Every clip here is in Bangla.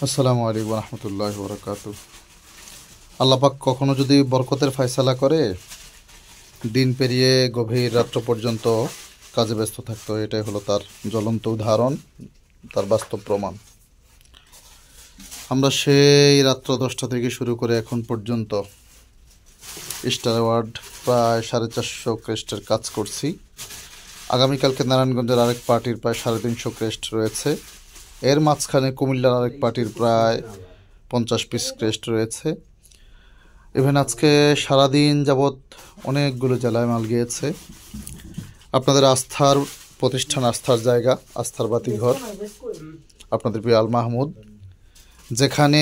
আসসালামু আলাইকুম রহমতুল্লাহি ওয়া বারাকাতুহু। আল্লাহ পাক কখনো যদি বরকতের ফয়সালা করে, দিন পেরিয়ে গভীর রাত্র পর্যন্ত কাজে ব্যস্ত থাকতো, এটাই হলো তার জ্বলন্ত উদাহরণ, তার বাস্তব প্রমাণ। আমরা সেই রাত্র 10টা থেকে শুরু করে এখন পর্যন্ত স্টার অ্যাওয়ার্ড প্রায় 450 ক্রেস্টের কাজ করছি। আগামীকালকে নারায়ণগঞ্জের আরেক পার্টির প্রায় 350 ক্রেস্ট রয়েছে। এর মাঝখানে কুমিল্লার আরেক পার্টির প্রায় 50 পিস ক্রেস্ট রয়েছে। ইভেন আজকে সারাদিন যাবৎ অনেকগুলো জেলায় মাল গিয়েছে। আপনাদের আস্থার প্রতিষ্ঠান, আস্থার জায়গা, আস্থার বাতিঘর, আপনাদের প্রিয় আল মাহমুদ, যেখানে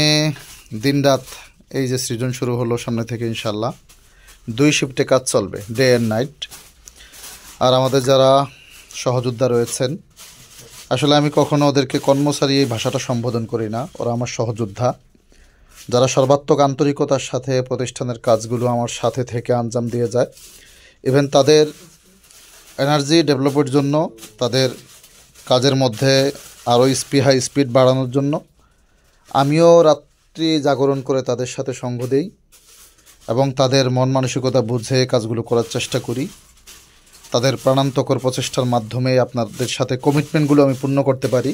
দিনরাত এই যে সৃজন শুরু হলো সামনে থেকে ইনশাল্লাহ 2 শিফটে কাজ চলবে, ডে অ্যান্ড নাইট। আর আমাদের যারা সহযোদ্ধা রয়েছেন, আসলে আমি কখনো ওদেরকে কর্মচারী এই ভাষাটা সম্বোধন করি না, ওরা আমার সহযোদ্ধা, যারা সর্বাত্মক আন্তরিকতার সাথে প্রতিষ্ঠানের কাজগুলো আমার সাথে থেকে আঞ্জাম দিয়ে যায়। ইভেন তাদের এনার্জি ডেভেলপের জন্য, তাদের কাজের মধ্যে আরও হাই স্পিড বাড়ানোর জন্য আমিও রাত্রি জাগরণ করে তাদের সাথে সঙ্গ দেই এবং তাদের মন মানসিকতা বুঝে কাজগুলো করার চেষ্টা করি। তাদের প্রাণান্তকর প্রচেষ্টার মাধ্যমে আপনাদের সাথে কমিটমেন্টগুলো আমি পূর্ণ করতে পারি।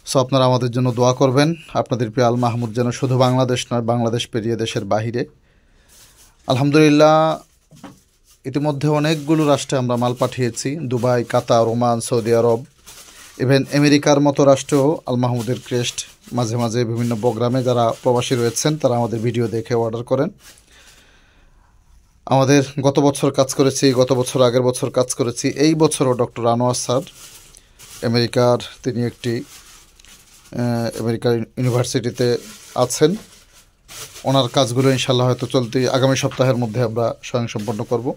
সো আপনারা আমাদের জন্য দোয়া করবেন। আপনাদের প্রিয় আল মাহমুদ যেন শুধু বাংলাদেশ নয়, বাংলাদেশ পেরিয়ে দেশের বাহিরে, আলহামদুলিল্লাহ ইতিমধ্যে অনেকগুলো রাষ্ট্রে আমরা মাল পাঠিয়েছি। দুবাই, কাতার, ওমান, সৌদি আরব, ইভেন আমেরিকার মতো রাষ্ট্রেও আল মাহমুদের ক্রেস্ট মাঝে মাঝে বিভিন্ন প্রোগ্রামে যারা প্রবাসী রয়েছেন তারা আমাদের ভিডিও দেখে অর্ডার করেন। আমাদের গত বছর কাজ করেছি, গত বছর আগের বছর কাজ করেছি, এই বছরও ডক্টর আনোয়ার স্যার আমেরিকার, তিনি একটি আমেরিকার ইউনিভার্সিটিতে আছেন। ওনার কাজগুলো ইনশাল্লাহ হয়তো আগামী সপ্তাহের মধ্যে আমরা স্বয়ংসম্পন্ন করব।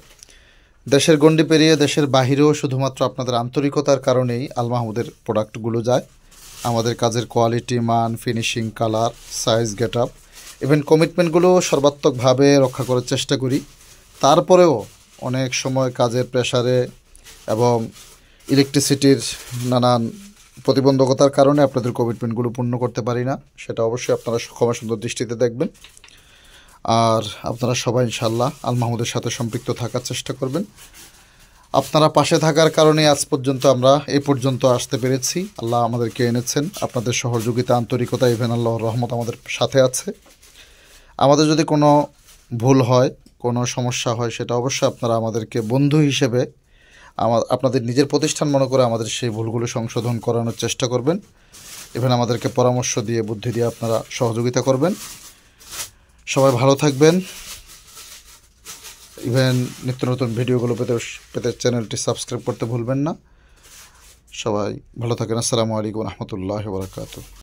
দেশের গণ্ডি পেরিয়ে দেশের বাহিরেও শুধুমাত্র আপনাদের আন্তরিকতার কারণেই আল মাহমুদের প্রোডাক্টগুলো যায়। আমাদের কাজের কোয়ালিটি, মান, finishing, colour, size, get up, even কমিটমেন্টগুলো সর্বাত্মকভাবে রক্ষা করার চেষ্টা করি। তারপরেও অনেক সময় কাজের প্রেসারে এবং ইলেকট্রিসিটির নানান প্রতিবন্ধকতার কারণে আপনাদের কমিটমেন্টগুলো পূর্ণ করতে পারি না। সেটা অবশ্যই আপনারা ক্ষমা সুন্দর দৃষ্টিতে দেখবেন। আর আপনারা সবাই ইনশাল্লাহ আল মাহমুদের সাথে সম্পৃক্ত থাকার চেষ্টা করবেন। আপনারা পাশে থাকার কারণে আজ পর্যন্ত আমরা এই পর্যন্ত আসতে পেরেছি। আল্লাহ আমাদেরকে এনেছেন, আপনাদের সহযোগিতা, আন্তরিকতা, ইভেন আল্লাহর রহমত আমাদের সাথে আছে। আমাদের যদি কোনো ভুল হয়, কোনো সমস্যা হয়, সেটা অবশ্যই আপনারা আমাদেরকে বন্ধু হিসেবে আপনাদের নিজের প্রতিষ্ঠান মনে করে আমাদের সেই ভুলগুলো সংশোধন করানোর চেষ্টা করবেন। ইভেন আমাদেরকে পরামর্শ দিয়ে, বুদ্ধি দিয়ে আপনারা সহযোগিতা করবেন। সবাই ভালো থাকবেন। ইভেন নিত্য নতুন ভিডিওগুলো পেতে চ্যানেলটি সাবস্ক্রাইব করতে ভুলবেন না। সবাই ভালো থাকেন। আসসালামু আলাইকুম রহমতুল্লাহি ওয়া বারাকাতুহু।